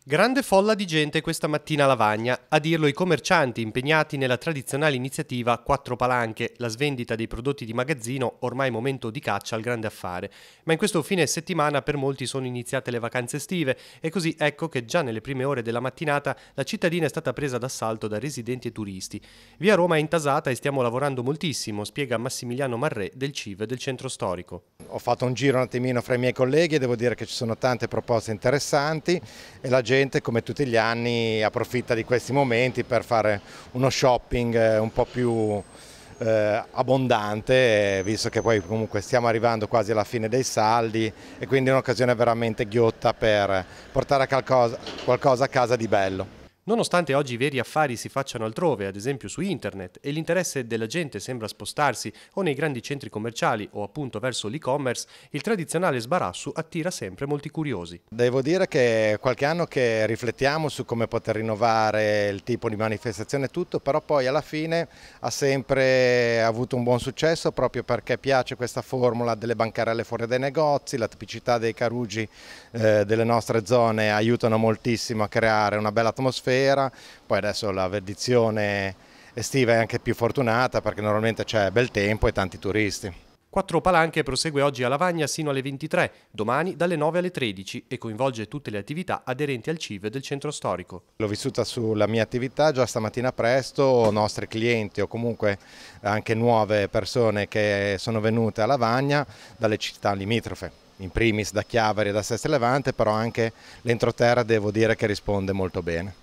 Grande folla di gente questa mattina a Lavagna, a dirlo i commercianti impegnati nella tradizionale iniziativa Quattro Palanche, la svendita dei prodotti di magazzino, ormai momento di caccia al grande affare. Ma in questo fine settimana per molti sono iniziate le vacanze estive e così ecco che già nelle prime ore della mattinata la cittadina è stata presa d'assalto da residenti e turisti. Via Roma è intasata e stiamo lavorando moltissimo, spiega Massimiliano Marrè del CIV del centro storico. Ho fatto un giro un attimino fra i miei colleghi e devo dire che ci sono tante proposte interessanti e la gente, come tutti gli anni, approfitta di questi momenti per fare uno shopping un po' più abbondante, visto che poi comunque stiamo arrivando quasi alla fine dei saldi e quindi è un'occasione veramente ghiotta per portare qualcosa a casa di bello. Nonostante oggi i veri affari si facciano altrove, ad esempio su internet, e l'interesse della gente sembra spostarsi o nei grandi centri commerciali o appunto verso l'e-commerce, il tradizionale sbarassu attira sempre molti curiosi. Devo dire che è qualche anno che riflettiamo su come poter rinnovare il tipo di manifestazione e tutto, però poi alla fine ha sempre avuto un buon successo proprio perché piace questa formula delle bancarelle fuori dai negozi, la tipicità dei carugi delle nostre zone aiutano moltissimo a creare una bella atmosfera. Poi adesso la edizione estiva è anche più fortunata perché normalmente c'è bel tempo e tanti turisti. Quattro Palanche prosegue oggi a Lavagna sino alle 23, domani dalle 9 alle 13 e coinvolge tutte le attività aderenti al CIV del centro storico. L'ho vissuta sulla mia attività già stamattina presto, nostri clienti o comunque anche nuove persone che sono venute a Lavagna dalle città limitrofe. In primis da Chiavari e da Sestri Levante, però anche l'entroterra devo dire che risponde molto bene.